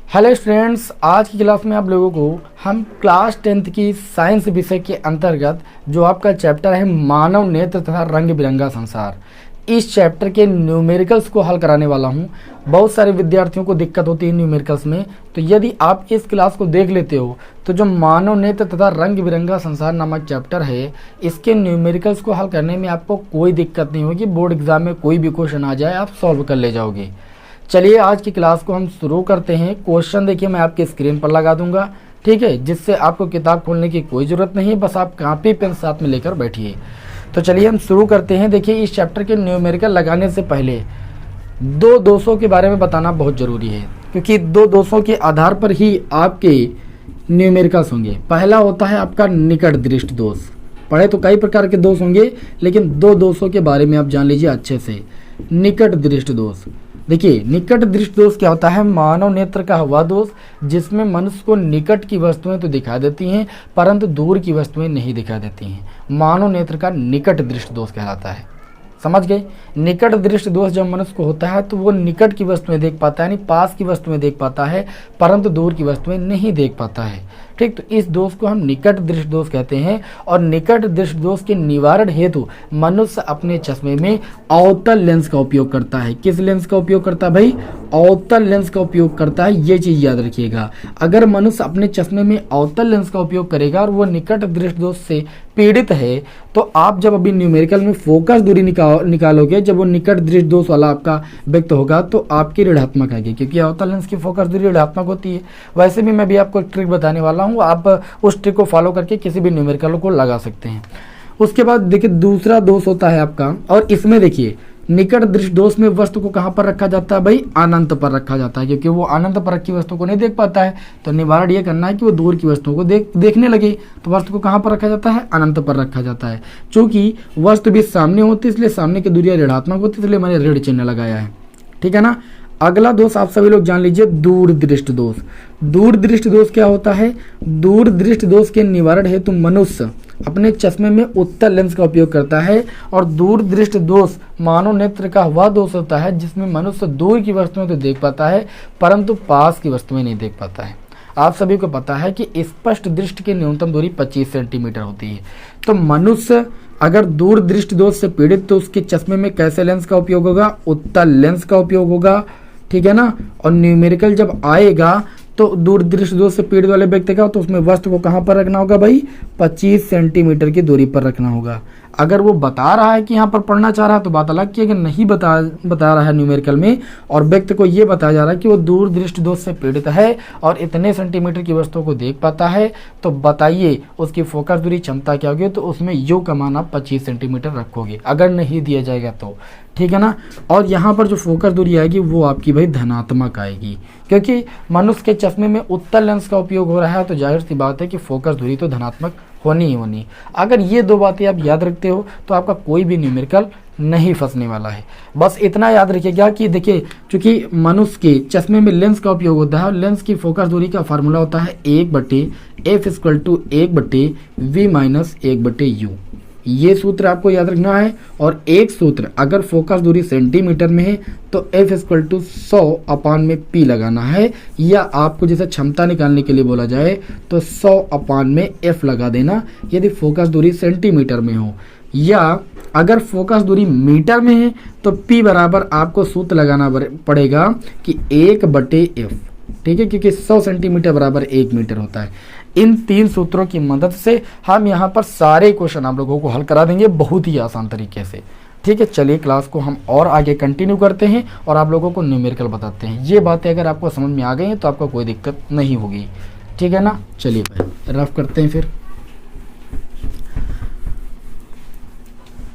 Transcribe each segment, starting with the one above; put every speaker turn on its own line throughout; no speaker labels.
Hello students, आज की class में आप लोगों को हम क्लास 10th की साइंस विषय के अंतर्गत जो आपका चैप्टर है मानव नेत्र तथा रंग बिरंगा संसार, इस चैप्टर के न्यूमेरिकल्स को हल कराने वाला हूं। बहुत सारे विद्यार्थियों को दिक्कत होती है न्यूमेरिकल्स में, तो यदि आप इस क्लास को देख लेते हो तो जो मानव नेत्र तथा रंग बिरंगा संसार नामक चैप्टर है, इसके न्यूमेरिकल्स को हल करने में आपको कोई दिक्कत नहीं होगी। बोर्ड एग्जाम में कोई भी क्वेश्चन आ जाए आप सॉल्व कर ले जाओगे। चलिए आज की क्लास को हम शुरू करते हैं। क्वेश्चन देखिए मैं आपकी स्क्रीन पर लगा दूंगा, ठीक है, जिससे आपको किताब खोलने की कोई ज़रूरत नहीं है, बस आप कॉपी पेन साथ में लेकर बैठिए। तो चलिए हम शुरू करते हैं। देखिए इस चैप्टर के न्यूमेरिकल लगाने से पहले दो दोषों के बारे में बताना बहुत ज़रूरी है, क्योंकि दो दोषों के आधार पर ही आपके न्यूमेरिकल्स होंगे। पहला होता है आपका निकट दृष्टि दोष। पढ़े तो कई प्रकार के दोष होंगे, लेकिन दो दोषों के बारे में आप जान लीजिए अच्छे से। निकट दृष्टि दोष, देखिए निकट दृष्टि दोष क्या होता है? मानव नेत्र का वह दोष जिसमें मनुष्य को निकट की वस्तुएं तो दिखाई देती हैं परंतु दूर की वस्तुएं नहीं दिखाई देती हैं। मानव नेत्र का निकट दृष्टि दोष कहलाता है। समझ गए? निकट दृष्टि दोष जब मनुष्य को होता है तो वो निकट की वस्तुएं देख पाता है, यानी पास की वस्तुएं देख पाता है परंतु दूर की वस्तुएं नहीं देख पाता है। ठीक, तो इस दोष को हम निकट दृष्टि दोष कहते हैं। और निकट दृष्टि दोष के निवारण हेतु मनुष्य अपने चश्मे में अवतल लेंस का उपयोग करता है। किस लेंस का उपयोग करता है भाई? अवतल लेंस का उपयोग करता है। ये चीज याद रखिएगा। अगर मनुष्य अपने चश्मे में अवतल लेंस का उपयोग करेगा और वो निकट दृष्टि दोष से पीड़ित है, तो आप जब अभी न्यूमेरिकल में फोकस दूरी निकालोगे, जब वो निकट दृष्टि दोष वाला आपका व्यक्ति होगा तो आपकी ऋणात्मक आएगी, क्योंकि अवतल लेंस की फोकस दूरी ऋणात्मक होती है। वैसे भी मैं भी आपको एक ट्रिक बताने वाला हूँ, आप उस ट्रिक को फॉलो करके किसी भी न्यूमेरिकल को लगा सकते हैं। उसके बाद देखिए दूसरा दोष होता है आपका, और इसमें देखिए निकट दृष्टि दोष में वस्तु को कहां पर रखा जाता है भाई? अनंत पर रखा जाता है, क्योंकि वो अनंत पर रखी वस्तु को नहीं देख पाता है। तो निवारण ये करना है कि वो दूर की वस्तुओं को देखने लगे। तो वस्तु को कहां पर रखा जाता है? अनंत पर रखा जाता है। चूंकि वस्तु भी सामने होती है इसलिए सामने की दूरियां ऋणात्मक होती है, इसलिए मैंने ऋण चिन्ह लगाया है। ठीक है ना। अगला दोष आप सभी लोग जान लीजिए, दूर दृष्टि दोष। दूर दृष्टि दोष क्या होता है? दूर दृष्टि दोष के निवारण हेतु मनुष्य अपने चश्मे में उत्तल लेंस का उपयोग करता है। और दूर दृष्टि दोष मानव नेत्र का वह दोष होता है जिसमें मनुष्य दूर की वस्तुएं तो देख पाता है परंतु पास की वस्तुएं नहीं देख पाता है। आप सभी को पता है कि स्पष्ट दृष्टि की न्यूनतम दूरी 25 सेंटीमीटर होती है। तो मनुष्य अगर दूर दृष्टि दोष से पीड़ित तो उसके चश्मे में कैसे लेंस का उपयोग होगा? उत्तल लेंस का उपयोग होगा। ठीक है ना। और न्यूमेरिकल जब आएगा तो दूर दृष्टि दोष से पीड़ित वाले व्यक्ति का, तो उसमें वस्तु को कहां पर रखना होगा भाई? 25 सेंटीमीटर की दूरी पर रखना होगा। अगर वो बता रहा है कि यहाँ पर पढ़ना चाह रहा है तो बात अलग की, अगर नहीं बता रहा है न्यूमेरिकल में और व्यक्ति को ये बताया जा रहा है कि वो दूर दृष्टि दोष से पीड़ित है और इतने सेंटीमीटर की वस्तुओं को देख पाता है, तो बताइए उसकी फोकस दूरी क्षमता क्या होगी? तो उसमें यू का मान आप 25 सेंटीमीटर रखोगे, अगर नहीं दिया जाएगा तो। ठीक है ना। और यहाँ पर जो फोकस दूरी आएगी वो आपकी भाई धनात्मक आएगी, क्योंकि मनुष्य के चश्मे में उत्तल लेंस का उपयोग हो रहा है, तो जाहिर सी बात है कि फोकस दूरी तो धनात्मक होनी ही होनी। अगर ये दो बातें आप याद रखते हो तो आपका कोई भी न्यूमेरिकल नहीं फंसने वाला है। बस इतना याद रखिएगा कि देखिए चूंकि मनुष्य के चश्मे में लेंस का उपयोग होता है, लेंस की फोकस दूरी का फार्मूला होता है 1/f=1/v-1/u। ये सूत्र आपको याद रखना है। और एक सूत्र, अगर फोकस दूरी सेंटीमीटर में है तो F=100/P लगाना है, या आपको जैसे क्षमता निकालने के लिए बोला जाए तो 100/F लगा देना यदि फोकस दूरी सेंटीमीटर में हो। या अगर फोकस दूरी मीटर में है तो P बराबर आपको सूत्र लगाना पड़ेगा कि 1/F। ठीक है, क्योंकि 100 सेंटीमीटर बराबर 1 मीटर होता है। इन तीन सूत्रों की मदद से हम यहाँ पर सारे क्वेश्चन आप लोगों को हल करा देंगे बहुत ही आसान तरीके से। ठीक है, चलिए क्लास को हम और आगे कंटिन्यू करते हैं और आप लोगों को न्यूमेरिकल बताते हैं। ये बातें अगर आपको समझ में आ गई हैं तो आपको कोई दिक्कत नहीं होगी। ठीक है ना। चलिए भाई रफ करते हैं फिर।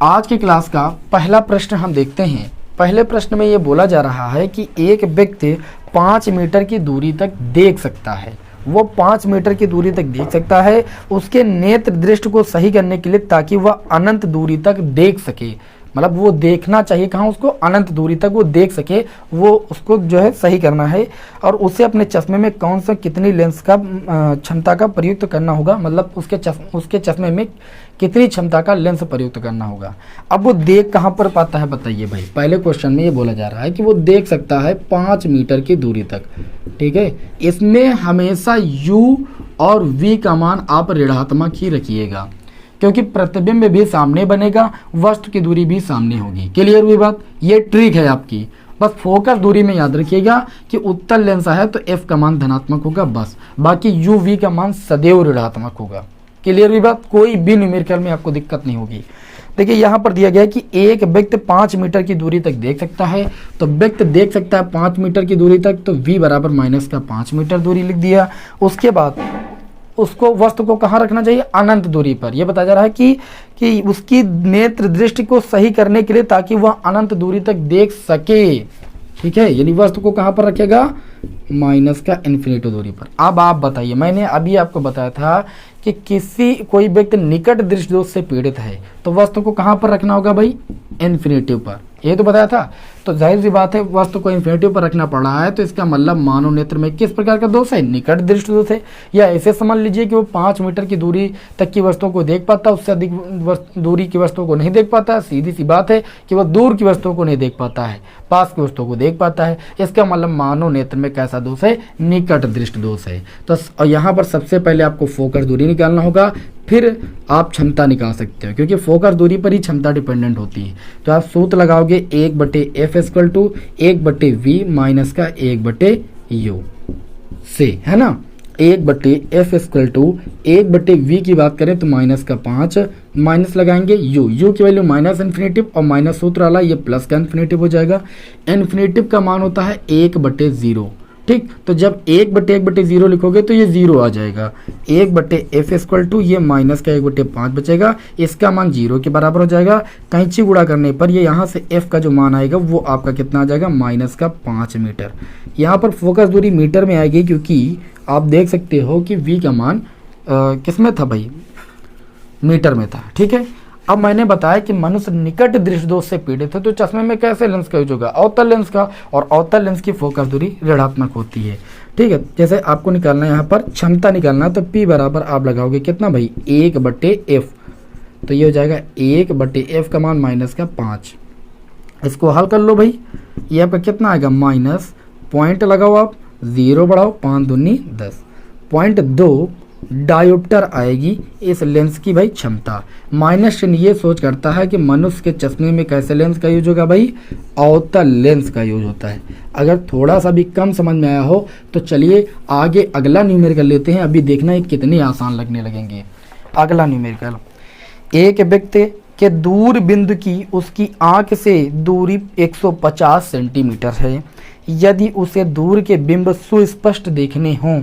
आज की क्लास का पहला प्रश्न हम देखते हैं। पहले प्रश्न में ये बोला जा रहा है कि एक व्यक्ति 5 मीटर की दूरी तक देख सकता है। वो 5 मीटर की दूरी तक देख सकता है। उसके नेत्र दृष्टि को सही करने के लिए ताकि वह अनंत दूरी तक देख सके, मतलब वो देखना चाहिए कहाँ, उसको अनंत दूरी तक वो देख सके, वो उसको जो है सही करना है। और उसे अपने चश्मे में कौन सा कितनी लेंस का क्षमता का प्रयुक्त करना होगा, मतलब उसके चश्मे में कितनी क्षमता का लेंस प्रयुक्त करना होगा। अब वो देख कहाँ पर पाता है बताइए भाई, पहले क्वेश्चन में ये बोला जा रहा है कि वो देख सकता है 5 मीटर की दूरी तक, ठीक है। इसमें हमेशा u और v का मान आप ऋणात्मक ही रखिएगा, क्योंकि प्रतिबिंब भी सामने बनेगा, वस्तु की दूरी भी सामने होगी। क्लियर हुई बात, ये ट्रिक है आपकी। बस फोकस दूरी में याद रखिएगा कि उत्तल लेंस है तो f का मान धनात्मक होगा बस, बाकी u v का मान सदैव ऋणात्मक होगा। क्लियर हुई बात, कोई भी न्यूमेरिकल में आपको दिक्कत नहीं होगी। देखिए यहाँ पर दिया गया है कि एक व्यक्ति 5 मीटर की दूरी तक देख सकता है, तो व्यक्ति देख सकता है 5 मीटर की दूरी तक, तो v बराबर माइनस का 5 मीटर दूरी लिख दिया। उसके बाद उसको वस्तु को कहाँ रखना चाहिए, अनंत दूरी पर। यह बताया जा रहा है कि उसकी नेत्र दृष्टि को सही करने के लिए, ताकि वह अनंत दूरी तक देख सके, ठीक है। यानी वस्तु को कहाँ पर रखेगा, माइनस का इन्फिनिटी दूरी पर। अब आप बताइए, मैंने अभी आपको बताया था कि कोई व्यक्ति निकट दृष्टि दोष से पीड़ित है तो वस्तु को कहाँ पर रखना होगा भाई, इन्फिनिटी पर, ये तो बताया था। तो जाहिर सी बात है वस्तु को इन्फिनिटी पर रखना पड़ रहा है, तो इसका मतलब मानव नेत्र में किस प्रकार का दोष है, निकट दृष्टि दोष है। या ऐसे समझ लीजिए कि वो 5 मीटर की दूरी तक की वस्तुओं को देख पाता है, उससे अधिक दूरी की वस्तुओं को नहीं देख पाता है। सीधी सी बात है कि वह दूर की वस्तुओं को नहीं देख पाता है, पास की वस्तुओं को देख पाता है। इसका मतलब मानव नेत्र में कैसा दोष है, निकट दृष्टि दोष है। तो यहाँ पर सबसे पहले आपको फोकस दूरी निकालना होगा, फिर आप क्षमता निकाल सकते हो, क्योंकि फोकस दूरी पर ही क्षमता डिपेंडेंट होती है। तो आप सूत्र लगाओगे 1/f equal to 1/v minus का 1/u से, है ना। 1/f इक्वल टू 1/v की बात करें तो माइनस का 5, माइनस लगाएंगे u की वैल्यू माइनस इन्फिनेटिव, और माइनस सूत्र वाला ये प्लस का इन्फिनेटिव हो जाएगा। इन्फिनेटिव का मान होता है 1/0, ठीक। तो जब 1/1/0 लिखोगे तो ये 0 आ जाएगा। 1/f इक्वल टू ये माइनस का 1/5 बचेगा, इसका मान 0 के बराबर हो जाएगा। कैंची गुणा करने पर ये यहाँ से f का जो मान आएगा वो आपका कितना आ जाएगा, माइनस का 5 मीटर। यहाँ पर फोकस दूरी मीटर में आएगी, क्योंकि आप देख सकते हो कि v का मान किस में था भाई, मीटर में था, ठीक है। अब मैंने बताया कि मनुष्य निकट दृष्टि दोष से पीड़ित है, तो चश्मे में कैसे लेंस का यूज होगा, अवतल लेंस का, और अवतल लेंस की फोकस दूरी ऋणात्मक होती है, ठीक है। जैसे आपको निकालना है यहाँ पर क्षमता निकालना, तो P बराबर आप लगाओगे कितना भाई, 1/f, तो ये हो जाएगा 1/f का मान माइनस का 5। इसको हल कर लो भाई, ये आपका कितना आएगा, माइनस, पॉइंट लगाओ आप, 0 बढ़ाओ, 5 दूनी 10, 0.2 डायोप्टर आएगी इस लेंस की भाई क्षमता। माइनस चिन्ह ये सोच करता है कि मनुष्य के चश्मे में कैसे लेंस का यूज होगा भाई, अवतल लेंस का यूज होता है। अगर थोड़ा सा भी कम समझ में आया हो तो चलिए आगे अगला न्यूमेरिकल लेते हैं, अभी देखना है कितने आसान लगने लगेंगे। अगला न्यूमेरिकल, एक व्यक्ति के दूर बिंदु की उसकी आंख से दूरी 150 सेंटीमीटर है। यदि उसे दूर के बिंब सुस्पष्ट देखने हों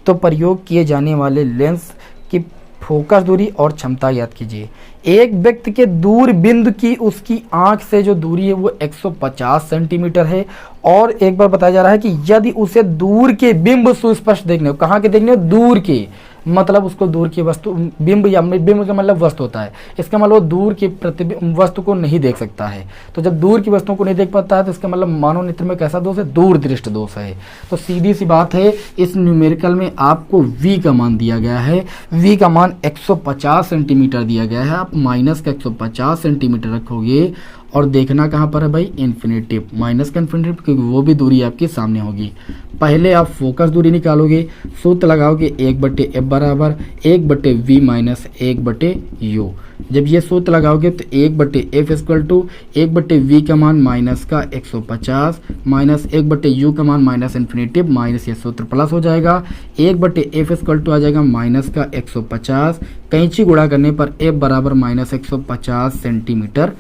तो प्रयोग किए जाने वाले लेंस की फोकस दूरी और क्षमता याद कीजिए। एक व्यक्ति के दूर बिंदु की उसकी आंख से जो दूरी है वो 150 सेंटीमीटर है, और एक बार बताया जा रहा है कि यदि उसे दूर के बिंब सुस्पष्ट देखने हो, कहाँ के देखने हो, दूर के, मतलब उसको दूर की वस्तु, बिंब या बिंब का मतलब वस्तु होता है, इसका मतलब दूर की प्रतिबिंब वस्तु को नहीं देख सकता है। तो जब दूर की वस्तुओं को नहीं देख पाता है तो इसका मतलब मानव नेत्र में कैसा दोष है, दूर दृष्टि दोष है। तो सीधी सी बात है, इस न्यूमेरिकल में आपको v का मान दिया गया है, v का मान 150 सेंटीमीटर दिया गया है। आप माइनस का 150 सेंटीमीटर रखोगे और देखना कहाँ पर है भाई, इन्फिनेटिव, माइनस का इन्फिनेटिव, क्योंकि वो भी दूरी आपके सामने होगी। पहले आप फोकस दूरी निकालोगे, सूत्र लगाओगे 1/f बराबर 1/v माइनस 1/u। जब ये सूत्र लगाओगे तो 1/f इक्वल टू 1/v का मान माइनस का 150 माइनस 1/u का मान माइनस इन्फिनेटिव, माइनस ये सूत्र प्लस हो जाएगा। 1/f इक्वल टू आ जाएगा माइनस का 150, कैंची गुणा करने पर f बराबर माइनस 150 सेंटीमीटर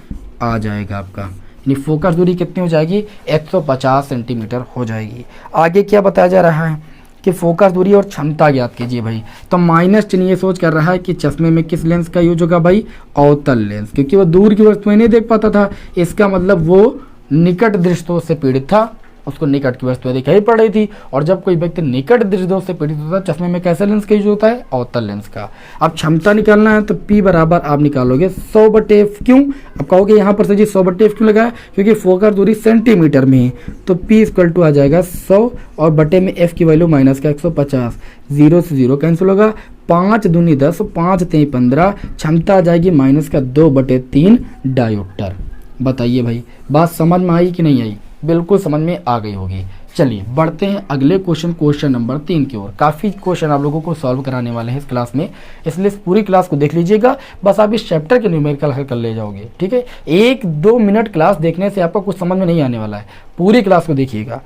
आ जाएगा आपका, यानी फोकस दूरी कितनी हो जाएगी, 150 सेंटीमीटर हो जाएगी। आगे क्या बताया जा रहा है कि फोकस दूरी और क्षमता ज्ञात कीजिए भाई। तो माइनस चिन्ह ये सोच कर रहा है कि चश्मे में किस लेंस का यूज होगा भाई, अवतल लेंस, क्योंकि वो दूर की वस्तुएं नहीं देख पाता था, इसका मतलब वो निकट दृष्टि दोष से पीड़ित था, उसको निकट की वस्तुएं दिखाई पड़ रही थी। और जब कोई व्यक्ति निकट दृष्टि दोष से पीड़ित होता है, चश्मे में कैसे लेंस का यूज होता है? अवतल लेंस का। अब क्षमता निकालना है तो P बराबर आप निकालोगे 100/f। क्यों? अब कहोगे यहाँ पर से जी 100/f क्यों लगाया? क्योंकि फोकस दूरी सेंटीमीटर में है, तो P इक्वल टू आ जाएगा 100 और बटे में f की वैल्यू माइनस का 150, 0 से 0 कैंसिल होगा, 5 दूनी 10, 5 3 15, क्षमता आ जाएगी माइनस का 2/3 डायोप्टर। बताइए भाई, बात समझ में आई कि नहीं आई? बिल्कुल समझ में आ गई होगी। चलिए बढ़ते हैं अगले क्वेश्चन नंबर 3 की ओर। काफ़ी क्वेश्चन आप लोगों को सॉल्व कराने वाले हैं इस क्लास में, इसलिए इस पूरी क्लास को देख लीजिएगा। बस आप इस चैप्टर के न्यूमेरिकल हल कर ले जाओगे, ठीक है। 1-2 मिनट क्लास देखने से आपको कुछ समझ में नहीं आने वाला है, पूरी क्लास को देखिएगा।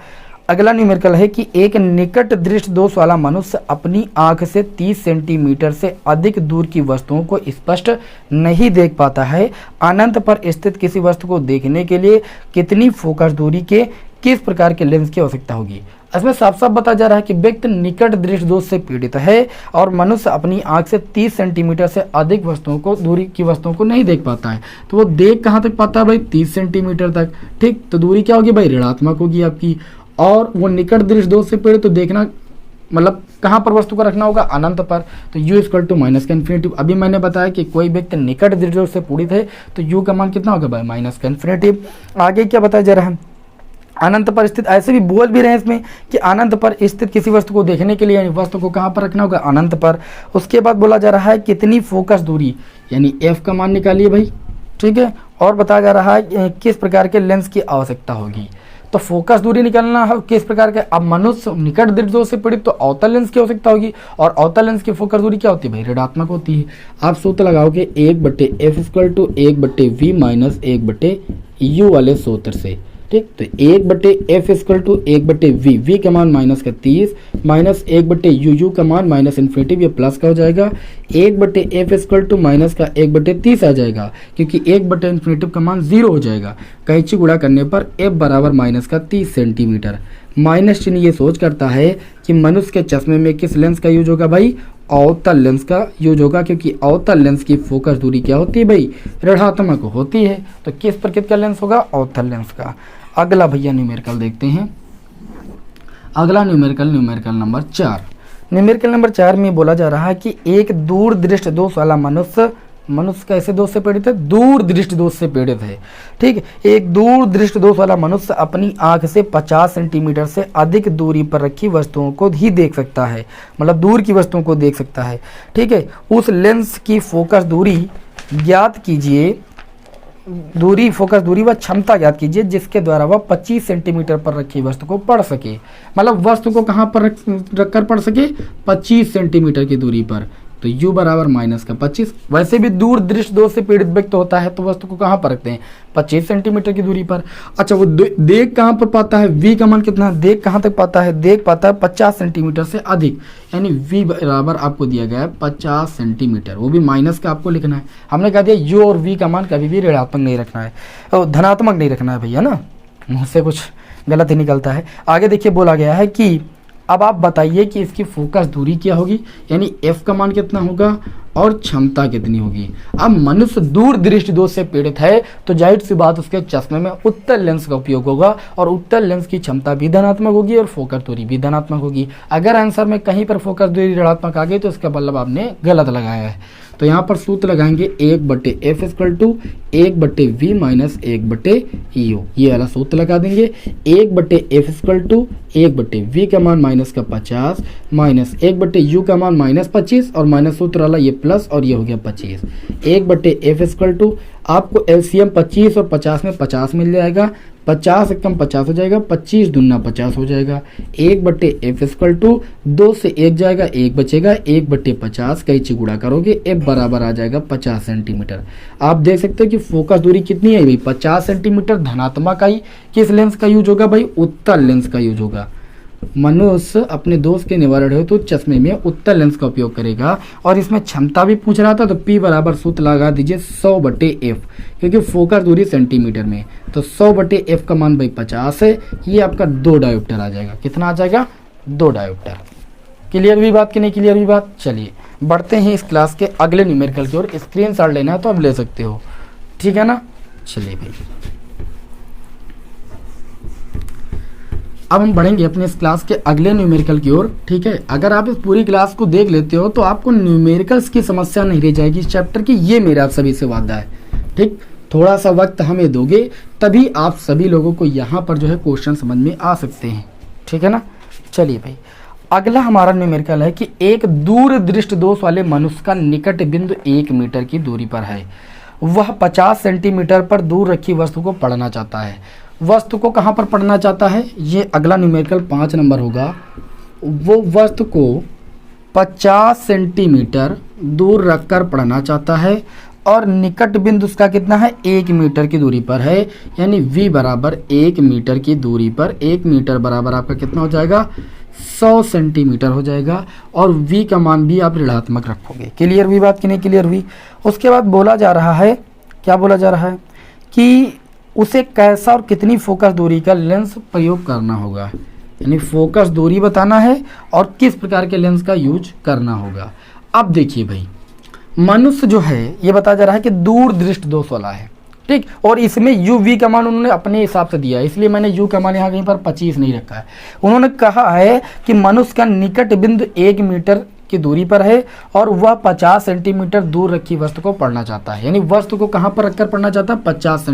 अगला न्यूमेरिकल है कि एक निकट दृष्टि दोष वाला मनुष्य अपनी आंख से 30 सेंटीमीटर से अधिक दूर की वस्तुओं को स्पष्ट नहीं देख पाता है। अनंत पर स्थित किसी वस्तु को देखने के लिए कितनी फोकस दूरी के किस प्रकार के लेंस की आवश्यकता होगी? इसमें साफ साफ बताया जा रहा है कि व्यक्ति निकट दृष्टि दोष से पीड़ित है और मनुष्य अपनी आंख से 30 सेंटीमीटर से अधिक वस्तुओं को दूरी की वस्तुओं को नहीं देख पाता है। तो वो देख कहाँ तक पाता है भाई? 30 सेंटीमीटर तक, ठीक। तो दूरी क्या होगी भाई? ऋणात्मक होगी आपकी। और वो निकट दृष्टि दोष से पीड़ित, तो देखना मतलब कहाँ पर वस्तु को रखना होगा? अनंत पर। तो u इक्वल टू माइनस का इन्फिनेटिव। अभी मैंने बताया कि कोई व्यक्ति निकट दृष्टि दोष से पीड़ित है तो u का मान कितना होगा भाई? माइनस का इन्फिनेटिव। आगे क्या बताया जा रहा है? अनंत पर स्थित, ऐसे भी बोल भी रहे हैं इसमें कि अनंत पर स्थित किसी वस्तु को देखने के लिए यानी वस्तु को कहाँ पर रखना होगा? अनंत पर। उसके बाद बोला जा रहा है कितनी फोकस दूरी, यानी f का मान निकालिए भाई, ठीक है। और बताया जा रहा है किस प्रकार के लेंस की आवश्यकता होगी। तो फोकस दूरी निकालना है किस प्रकार के? अब मनुष्य निकट दृष्टि दोष से पीड़ित, तो अवतल लेंस की आवश्यकता होगी। और अवतल लेंस की फोकस दूरी क्या होती है भाई? ऋणात्मक होती है। आप सूत्र लगाओगे 1/f equal to 1/v minus 1/u वाले सूत्र से, ठीक। तो 1/f equal to 1/v, v का मान माइनस का 30 माइनस 1/u, u का मान माइनस इन्फिनिटिव, ये प्लस का हो जाएगा। 1/f इक्वल टू माइनस का 1/30 आ जाएगा, क्योंकि 1/इन्फिनिटिव का मान 0 हो जाएगा। कैंची गुणा करने पर f बराबर माइनस का 30 सेंटीमीटर। माइनस चिन्ह ये सोच करता है कि मनुष्य के चश्मे में किस लेंस का यूज होगा भाई? अवतल लेंस का यूज होगा, क्योंकि अवतल लेंस की फोकस दूरी क्या होती है भाई? ऋणात्मक होती है। तो किस प्रकृति का लेंस होगा? अवतल लेंस का। अगला भैया न्यूमेरिकल देखते हैं। अगला न्यूमेरिकल नंबर 4। न्यूमेरिकल नंबर 4 में बोला जा रहा है कि एक दूर दृष्टि दोष वाला मनुष्य कैसे दोष से पीड़ित है? दूर दृष्टि दोष से पीड़ित है, ठीक। एक दूर दृष्टि दोष वाला मनुष्य अपनी आंख से 50 सेंटीमीटर से अधिक दूरी पर रखी वस्तुओं को ही देख सकता है, मतलब दूर की वस्तुओं को देख सकता है, ठीक है। उस लेंस की फोकस दूरी ज्ञात कीजिए, फोकस दूरी व क्षमता ज्ञात कीजिए जिसके द्वारा वह 25 सेंटीमीटर पर रखी वस्तु को पढ़ सके। मतलब वस्तु को कहाँ पर रख कर पढ़ सके? 25 सेंटीमीटर की दूरी पर। तो u बराबर माइनस का 25। वैसे भी दूर दृष्टि दोष से पीड़ित व्यक्ति होता है तो वस्तु को कहाँ पर रखते हैं? 25 सेंटीमीटर की दूरी पर। अच्छा, वो देख कहाँ पर पाता है? v का मान कितना है? देख कहाँ तक पाता है? देख पाता है 50 सेंटीमीटर से अधिक, यानी v बराबर आपको दिया गया है 50 सेंटीमीटर। वो भी माइनस का आपको लिखना है। हमने कहा दिया u और v का मान कभी भी ऋणात्मक नहीं रखना है, तो धनात्मक नहीं रखना है भैया ना, मुझसे कुछ गलत ही निकलता है। आगे देखिए बोला गया है कि अब आप बताइए कि इसकी फोकस दूरी क्या होगी, यानी f का मान कितना होगा और क्षमता कितनी होगी। अब मनुष्य दूर दृष्टि दोष से पीड़ित है तो जाहिर सी बात उसके चश्मे में उत्तल लेंस का उपयोग होगा और उत्तल लेंस की क्षमता भी धनात्मक होगी और फोकस दूरी भी धनात्मक होगी। अगर आंसर में कहीं पर फोकस दूरी ऋणात्मक आ गई तो इसका मतलब आपने गलत लगाया है। तो यहाँ पर सूत्र लगाएंगे 1/f equal to 1/v minus 1/u, ये वाला सूत्र लगा देंगे। 1/f इक्वल टू 1/v का मान माइनस का 50 माइनस 1/u का मान माइनस 25 और माइनस सूत्र वाला ये प्लस और ये हो गया 25। 1/f इक्वल टू आपको एलसीएम 25 और 50 में 50 मिल जाएगा, 50 से कम 50 हो जाएगा, 25 दूना 50 हो जाएगा। 1/f इक्वल टू 2 से 1 जाएगा, 1 बचेगा, 1/50 कैंची गुणा करोगे f बराबर आ जाएगा 50 सेंटीमीटर। आप देख सकते हो कि फोकस दूरी कितनी है भाई? 50 सेंटीमीटर धनात्मक आई। किस लेंस का यूज होगा भाई? उत्तल लेंस का यूज होगा। मनुष्य अपने दोष के निवारण हेतु तो चश्मे में उत्तल लेंस का उपयोग करेगा। और इसमें क्षमता भी पूछ रहा था तो P बराबर सूत्र लगा दीजिए 100/f, क्योंकि फोकस दूरी सेंटीमीटर में, तो 100/f का मान भाई 50 है। ये आपका 2 डायोप्टर आ जाएगा। कितना आ जाएगा? 2 डायोप्टर। क्लियर भी बात कि नहीं क्लियर भी बात? चलिए बढ़ते हैं इस क्लास के अगले न्यूमेरिकल की ओर। स्क्रीनशॉट लेना है तो आप ले सकते हो, ठीक है ना। चलिए भाई अब हम बढ़ेंगे अपने इस क्लास के अगले न्यूमेरिकल की ओर। ठीक है, अगर आप इस पूरी क्लास को देख लेते हो तो आपको न्यूमेरिकल्स की समस्या नहीं रह जाएगी इस चैप्टर की, ये मेरा आप सभी से वादा है। ठीक, थोड़ा सा वक्त हमें दोगे तभी आप सभी लोगों को यहाँ पर जो है क्वेश्चन समझ में आ सकते हैं। ठीक है ना, चलिए भाई, अगला हमारा न्यूमेरिकल है कि एक दूर दृष्टि दोष वाले मनुष्य का निकट बिंदु 1 मीटर की दूरी पर है। वह 50 सेंटीमीटर पर दूर रखी वस्तु को पढ़ना चाहता है। वस्तु को कहाँ पर पढ़ना चाहता है, ये अगला न्यूमेरिकल 5 नंबर होगा। वो वस्तु को 50 सेंटीमीटर दूर रखकर पढ़ना चाहता है और निकट बिंदु उसका कितना है, 1 मीटर की दूरी पर है। यानी v बराबर 1 मीटर की दूरी पर, 1 मीटर बराबर आपका कितना हो जाएगा, 100 सेंटीमीटर हो जाएगा। और v का मान भी आप ऋणात्मक रखोगे। क्लियर हुई बात कि नहीं क्लियर हुई। उसके बाद बोला जा रहा है, क्या बोला जा रहा है कि उसे कैसा और कितनी फोकस दूरी का लेंस प्रयोग करना होगा। यानी फोकस दूरी बताना है और किस प्रकार के लेंस का यूज करना होगा। अब देखिए भाई, मनुष्य जो है ये बताया जा रहा है कि दूर दृष्टि दोष वाला है। ठीक, और इसमें यू वी का मान उन्होंने अपने हिसाब से दिया है, इसलिए मैंने यू का मान यहाँ कहीं पर 25 नहीं रखा है। उन्होंने कहा है कि मनुष्य का निकट बिंदु 1 मीटर की दूरी पर है और वह 50 सेंटीमीटर दूर रखी वस्तु को पढ़ना चाहता है। यानी वस्तु को कहाँ पर रखकर पढ़ना चाहता है, 50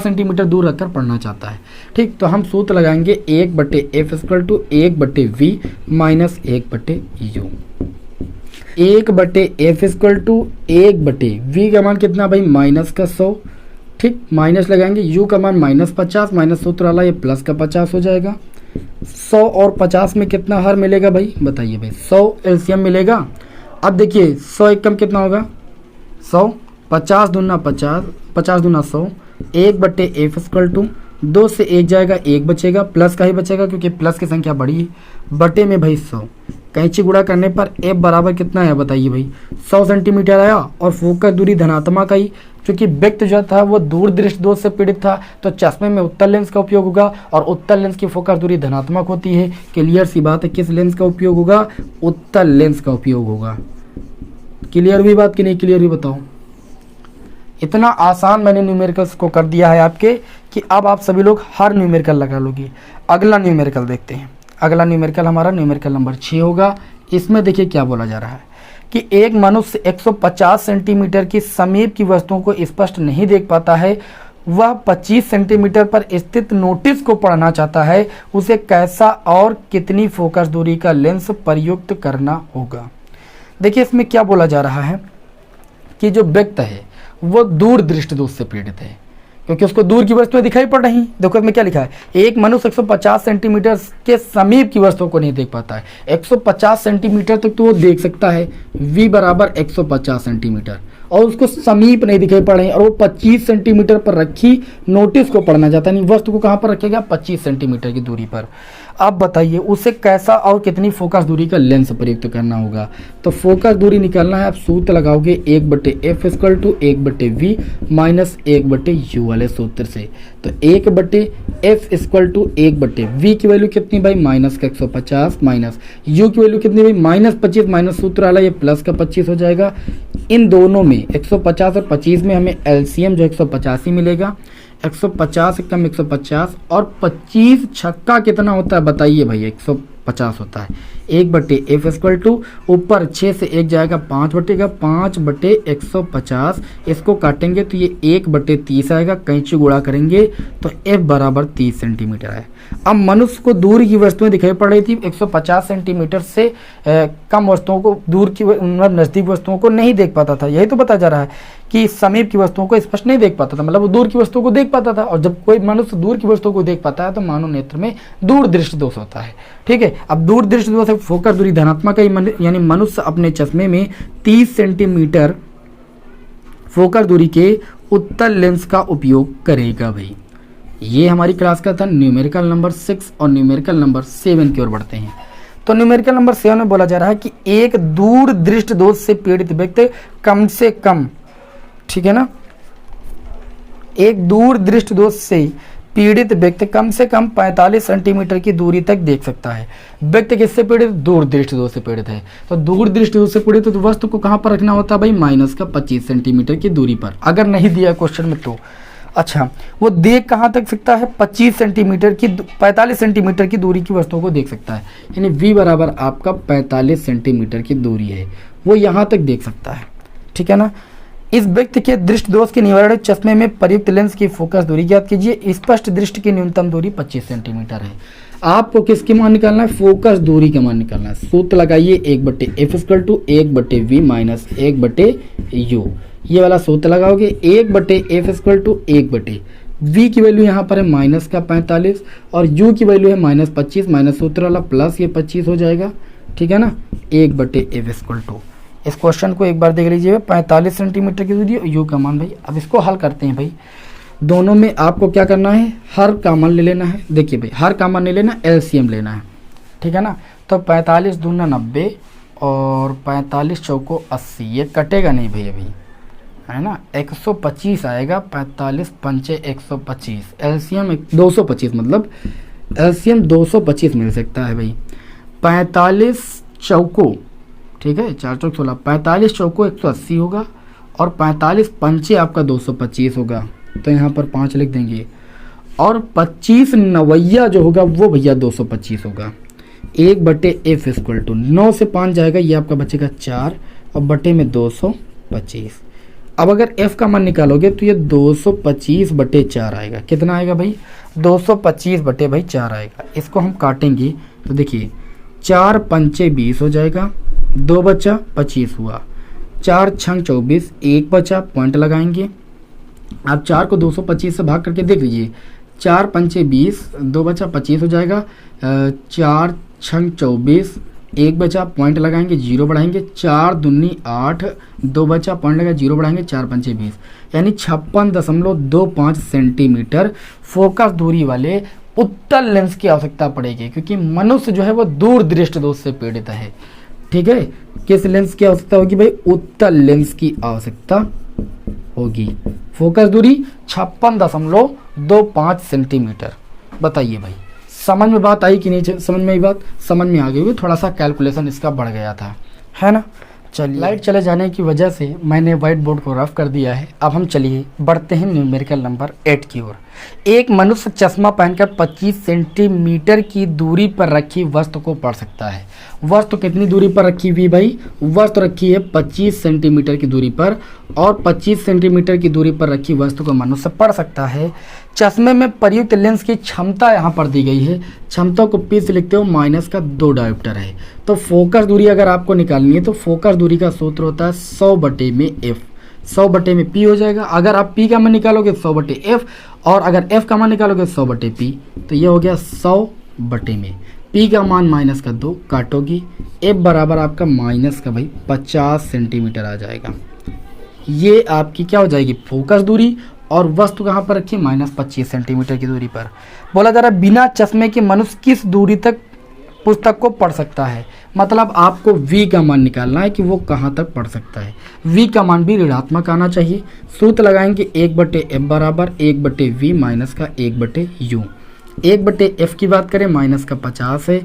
सेंटीमीटर दूर रखकर पढ़ना चाहता है। ठीक, तो हम सूत्र लगाएंगे 1/f = 1/v minus 1/u। 1/f = 1/v का मान कितना भाई, -100। ठीक, माइनस लगाएंगे, u का मान -50, माइनस सूत्र वाला ये प्लस का 50 हो जाएगा। 100 और 50 में कितना हर मिलेगा भाई, बताइए भाई, 100 एलसीएम मिलेगा। अब देखिए 100 एकम कितना होगा, 100, 50 दूना 50, 50 दूना 100, 1/f = 2 से 1 जाएगा, 1 बचेगा, प्लस का ही बचेगा क्योंकि प्लस की संख्या बड़ी है, बटे में भाई 100। कैंची गुणा करने पर f बराबर कितना है बताइए भाई, 100 सेंटीमीटर आया। और फोकस दूरी धनात्मक आई, क्योंकि व्यक्ति जो था वो दूर दृष्टि दोष से पीड़ित था, तो चश्मे में उत्तल लेंस का उपयोग होगा और उत्तल लेंस की फोकस दूरी धनात्मक होती है। क्लियर सी बात है, किस लेंस का उपयोग होगा, उत्तल लेंस का उपयोग होगा। क्लियर हुई बात कि नहीं क्लियर हुई, बताओ। इतना आसान मैंने न्यूमेरिकल्स को कर दिया है आपके कि अब आप सभी लोग हर न्यूमेरिकल लगा लोगे। अगला न्यूमेरिकल देखते हैं। अगला न्यूमेरिकल हमारा न्यूमेरिकल नंबर 6 होगा। इसमें देखिए क्या बोला जा रहा है कि एक मनुष्य 150 सेंटीमीटर की समीप की वस्तुओं को स्पष्ट नहीं देख पाता है। वह 25 सेंटीमीटर पर स्थित नोटिस को पढ़ना चाहता है। उसे कैसा और कितनी फोकस दूरी का लेंस प्रयुक्त करना होगा। देखिए इसमें क्या बोला जा रहा है कि जो व्यक्ति है वो दूर दृष्टि दोष से पीड़ित है, क्योंकि उसको दूर की वस्तुएं दिखाई पड़ रही। देखो इसमें क्या लिखा है, एक मनुष्य 150 सेंटीमीटर के समीप की वस्तुओं को नहीं देख पाता है। 150 सेंटीमीटर तक तो वो देख सकता है, v बराबर 150 सेंटीमीटर, और उसको समीप नहीं दिखाई पड़ रही और वो 25 सेंटीमीटर पर रखी नोटिस को पढ़ना चाहता है। वस्तु को कहाँ पर रखेगा, 25 सेंटीमीटर की दूरी पर। अब बताइए उसे कैसा और कितनी फोकस दूरी का लेंस प्रयुक्त करना होगा। तो फोकस दूरी निकालना है, आप सूत्र लगाओगे 1/f = 1/v माइनस 1/u वाले सूत्र से। तो 1/f = 1/v की वैल्यू कितनी भाई, -150 माइनस u की वैल्यू कितनी भाई, -25 माइनस सूत्र वाला ये प्लस का 25 हो जाएगा। इन दोनों में 150 और 25 में हमें एलसीएम जो 185 मिलेगा। 150 कम 150 और 25 छक्का कितना होता है बताइए भाई, 150 होता है। 1/f = ऊपर 6 से 1 जाएगा, 5 बटेगा, 5/150। इसको काटेंगे तो ये 1/30 आएगा। कैंची गुणा करेंगे तो f बराबर 30 सेंटीमीटर है। अब मनुष्य को दूर की वस्तुएं दिखाई पड़ रही थी, 150 सेंटीमीटर से कम वस्तुओं को, दूर की नज़दीक वस्तुओं को नहीं देख पाता था। यही तो बताया जा रहा है कि समीप की वस्तुओं को स्पष्ट नहीं देख पाता था, मतलब वो दूर की वस्तुओं को देख पाता था। और जब कोई मनुष्य दूर की वस्तुओं को देख पाता है तो मानव नेत्र में दूर दृष्टि दोष होता है। ठीक है, अब दूर दृष्टि दोष से फोकस दूरी धनात्मक है, यानी मनुष्य अपने चश्मे में 30 सेंटीमीटर फोकस दूरी के उत्तल लेंस का उपयोग करेगा भाई। ये हमारी क्लास का था न्यूमेरिकल नंबर 6 और न्यूमेरिकल नंबर 7 की ओर बढ़ते हैं। तो न्यूमेरिकल नंबर 7 में बोला जा रहा है कि एक दूर दृष्टि दोष से पीड़ित व्यक्ति कम से कम, ठीक है ना, एक दूर दृष्टि दोष से पीड़ित व्यक्ति कम से कम 45 सेंटीमीटर की दूरी तक देख सकता है। व्यक्ति किससे पीड़ित, दूर दृष्टि दोष से पीड़ित है। तो दूर दृष्टि दोष से पीड़ित तो वस्तु को कहाँ पर रखना होता है भाई, -25 सेंटीमीटर की दूरी पर, अगर नहीं दिया क्वेश्चन में तो। अच्छा, वो देख कहाँ तक सकता है? 25 सेंटीमीटर की 45 सेंटीमीटर की दूरी की वस्तुओं को देख सकता है, यानी v बराबर आपका 45 सेंटीमीटर की दूरी है, वो यहाँ तक देख सकता है, ठीक है ना। इस व्यक्ति के दृष्टि दोष के निवारण चश्मे में प्रयुक्त लेंस की फोकस दूरी ज्ञात कीजिए। स्पष्ट दृष्टि की न्यूनतम दूरी 25 सेंटीमीटर है। आपको किसकी मान निकालना है? फोकस दूरी का मान निकालना है। सूत्र लगाइए 1/f = 1/v माइनस 1/u। ये वाला सूत्र लगाओगे 1/f = 1/v की वैल्यू यहाँ पर है माइनस का 45 और u की वैल्यू है -25 माइनस सूत्र वाला प्लस ये 25 हो जाएगा, ठीक है ना। 1/f = इस क्वेश्चन को एक बार देख लीजिए। 45 सेंटीमीटर की दूरी, यू का मान भाई। अब इसको हल करते हैं भाई। दोनों में आपको क्या करना है? हर का मान ले लेना है। देखिए भाई, हर का मान नहीं लेना, एलसीएम लेना है, ठीक है ना। तो 45 दूना 90 और 45 चौको 80, ये कटेगा नहीं भाई अभी, है ना। 125 आएगा, 45 पंचे 125, एलसीएम 225, मतलब एलसीएम 225 मिल सकता है भाई। 45 चौको, ठीक है, 4 चौक 16, 45 चौको 180 होगा और 45 पंचे आपका 225 होगा, तो यहाँ पर 5 लिख देंगे। और 25 नवैया जो होगा वो भैया 225 होगा। 1/f = 9 से 5 जाएगा, ये आपका बचेगा 4 और बटे में 225। अब अगर f का मान निकालोगे तो ये 225/4 आएगा। कितना आएगा भाई? 225/4 आएगा। इसको हम काटेंगे तो देखिए 4 पंचे 20 हो जाएगा, 2 बचा 25 हुआ, 4 छंग 24, 1 बचा, पॉइंट लगाएंगे। आप 4 को 225 से भाग करके देख लीजिए, 4 पंचे 20, 2 बचा 25 हो जाएगा, 4 छंग 24, 1 बचा, पॉइंट लगाएंगे, 0 बढ़ाएंगे, 4 दूनी 8, 2 बचा, पॉइंट लगा, 0 बढ़ाएंगे, 4 पंचे 20, यानी 56.25 सेंटीमीटर फोकस दूरी वाले उत्तल लेंस की आवश्यकता पड़ेगी, क्योंकि मनुष्य जो है वो दूर दृष्टि दोष से पीड़ित है, ठीक है। किस लेंस की आवश्यकता होगी भाई? उत्तल लेंस की आवश्यकता होगी। फोकस दूरी 56.25 सेंटीमीटर। बताइए भाई, समझ में बात आई कि नहीं? समझ में आई बात? समझ में आ गई होगी। थोड़ा सा कैलकुलेशन इसका बढ़ गया था, है ना। चलिए, लाइट चले जाने की वजह से मैंने व्हाइट बोर्ड को रफ कर दिया है। अब हम चलिए बढ़ते हैं न्यूमेरिकल नंबर 8 की ओर। एक मनुष्य चश्मा पहनकर 25 सेंटीमीटर की दूरी पर रखी वस्तु को पढ़ सकता है। वस्तु कितनी दूरी पर रखी हुई भाई? वस्तु रखी है 25 सेंटीमीटर की दूरी पर, और 25 सेंटीमीटर की दूरी पर रखी वस्तु को मनुष्य पढ़ सकता है। चश्मे में प्रयुक्त लेंस की क्षमता यहाँ पर दी गई है। क्षमता को पी से लिखते हो, माइनस का 2 डायोप्टर है। तो फोकस दूरी अगर आपको निकालनी है तो फोकस दूरी का सूत्र होता है 100/f। 100/में p हो जाएगा। अगर आप p का मान निकालोगे 100/f, और अगर f का मान निकालोगे 100/p, तो ये हो गया 100/में। p का मान माइनस का 2 काटोगी, f बराबर आपका माइनस का भाई 50 सेंटीमीटर आ जाएगा। ये आपकी क्या हो जाएगी? फोकस दूरी। और वस्तु कहाँ पर रखी? -25 सेंटीमीटर की दूरी पर। बोला जा रहा है बिना चश्मे के मनुष्य किस दूरी तक पुस्तक को पढ़ सकता है। मतलब आपको v का मान निकालना है कि वो कहाँ तक पढ़ सकता है। v का मान भी ऋणात्मक आना चाहिए। सूत्र लगाएंगे 1/f बराबर 1/v माइनस का 1/u। 1/f की बात करें माइनस का 50 है,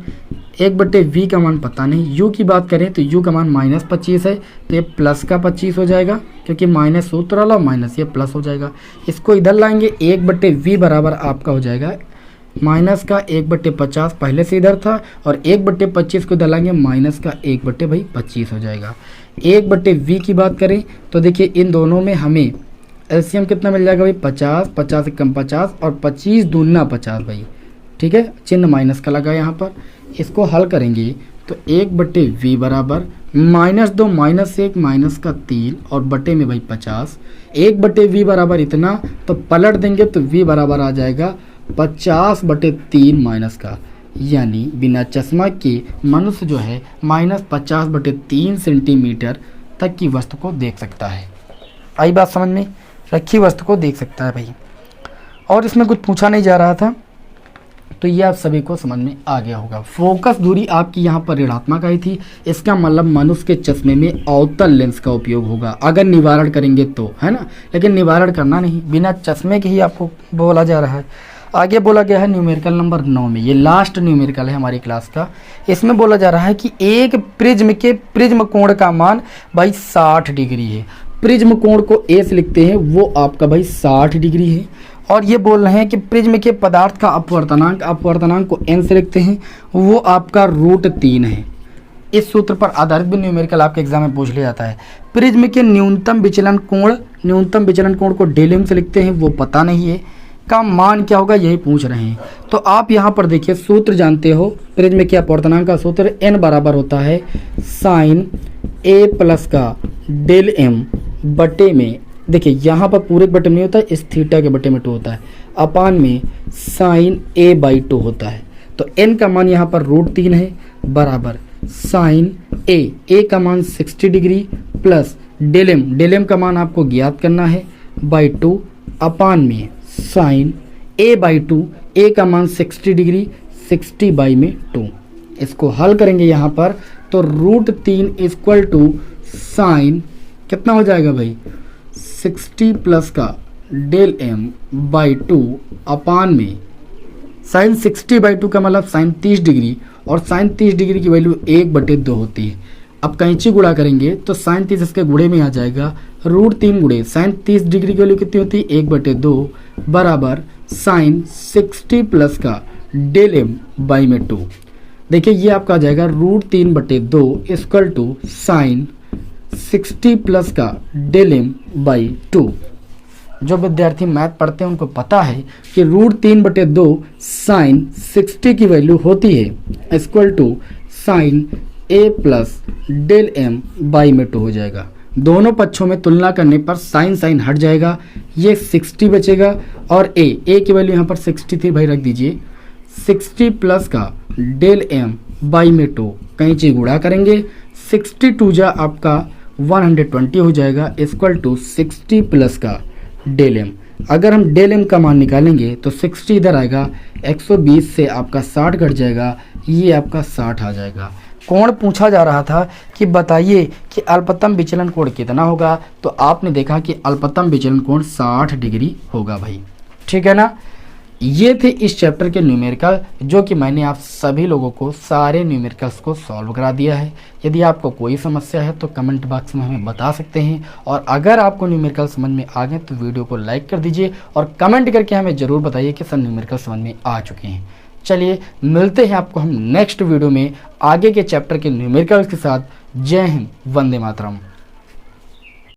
1/v का मान पता नहीं। u की बात करें तो u का मान -25 है, तो ये प्लस का 25 हो जाएगा, क्योंकि माइनस सूत्र वाला माइनस ये प्लस हो जाएगा। इसको इधर लाएंगे, 1/v बराबर आपका हो जाएगा माइनस का 1/50, पहले से इधर था, और 1/25 को इधर लाएंगे, माइनस का 1/25 हो जाएगा। 1/v की बात करें तो देखिए इन दोनों में हमें एलसीएम कितना मिल जाएगा भाई? 50, 50 से कम 50 और 25 दूना 50 भाई, ठीक है। चिन्ह माइनस का लगा यहाँ पर। इसको हल करेंगे तो 1/v बराबर -2 -1 माइनस का 3 और बटे में भाई 50। 1/v बराबर इतना, तो पलट देंगे तो v बराबर आ जाएगा 50/3 माइनस का, यानी बिना चश्मा के मनुष्य जो है -50/3 सेंटीमीटर तक की वस्तु को देख सकता है। आई बात समझ में? रखी वस्तु को देख सकता है भाई। और इसमें कुछ पूछा नहीं जा रहा था, तो ये आप सभी को समझ में आ गया होगा। फोकस दूरी आपकी यहाँ पर ऋणात्मक आई थी, इसका मतलब मनुष्य के चश्मे में अवतल लेंस का उपयोग होगा अगर निवारण करेंगे तो, है ना। लेकिन निवारण करना नहीं, बिना चश्मे के ही आपको बोला जा रहा है। आगे बोला गया है न्यूमेरिकल नंबर 9 में, ये लास्ट न्यूमेरिकल है हमारी क्लास का। इसमें बोला जा रहा है कि एक प्रिज्म के प्रिज्म कोण का मान भाई 60 डिग्री है। प्रिज्म कोण को ए से लिखते हैं वो आपका भाई 60 डिग्री है। और ये बोल रहे हैं कि प्रिज्म के पदार्थ का अपवर्तनांक को n से लिखते हैं वो आपका √3 है। इस सूत्र पर आधारित भी न्यूमेरिकल आपके एग्जाम में पूछ लिया जाता है। प्रिज्म के न्यूनतम विचलन कोण को डेल से लिखते हैं वो पता नहीं है, का मान क्या होगा यही पूछ रहे हैं। तो आप यहाँ पर देखिए सूत्र जानते हो, प्रिज्म के अपवर्तनांक का सूत्र n बराबर होता है साइन a प्लस का डेल m बटे में, देखिए यहाँ पर पूरे के बटे में नहीं होता है, इस थीटा के बटे में 2 होता है, अपान में साइन a/2 होता है। तो n का मान यहाँ पर √3 है बराबर साइन a का मान 60 डिग्री प्लस डेल m का मान आपको ज्ञात करना है /2 अपान में साइन a/2, a का मान 60 डिग्री 60/2। इसको हल करेंगे यहाँ पर तो √3 इक्वल टू साइन कितना हो जाएगा भाई 60 प्लस का डेल m/2 अपान में साइन 60/2 का मतलब साइन 30 डिग्री, और साइन 30 डिग्री की वैल्यू 1/2 होती है। अब कैंची गुणा करेंगे तो साइन 30 इसके गुणे में आ जाएगा, √3 गुणे साइन 30 डिग्री की वैल्यू कितनी होती है 1/2 बराबर साइन 60 प्लस का डेल m/2। देखिए ये आपका आ जाएगा √3/2 इक्वल टू साइन 60 प्लस का डेल m/2। जो विद्यार्थी मैथ पढ़ते हैं उनको पता है कि √3/2 साइन 60 की वैल्यू होती है equal to sine a plus del m/2 हो जाएगा। दोनों पक्षों में तुलना करने पर साइन हट जाएगा, ये 60 बचेगा और a की वैल्यू यहाँ पर 60 थी भाई, रख दीजिए 60 प्लस का डेल m/2 कैंची गुणा करेंगे 62 जा आपका 120 हो जाएगा इक्वल टू 60 प्लस का डेल m। अगर हम डेल m का मान निकालेंगे तो 60 इधर आएगा, 120 से आपका 60 घट जाएगा, ये आपका 60 आ जाएगा। कोण पूछा जा रहा था कि बताइए कि अल्पतम विचलन कोण कितना होगा, तो आपने देखा कि अल्पतम विचलन कोण 60 डिग्री होगा भाई, ठीक है ना। ये थे इस चैप्टर के न्यूमेरिकल, जो कि मैंने आप सभी लोगों को सारे न्यूमेरिकल्स को सॉल्व करा दिया है। यदि आपको कोई समस्या है तो कमेंट बॉक्स में हमें बता सकते हैं, और अगर आपको न्यूमेरिकल समझ में आ गए तो वीडियो को लाइक कर दीजिए और कमेंट करके हमें ज़रूर बताइए कि सर न्यूमेरिकल समझ में आ चुके हैं। चलिए मिलते हैं आपको हम नेक्स्ट वीडियो में आगे के चैप्टर के न्यूमेरिकल्स के साथ। जय हिंद, वंदे मातरम।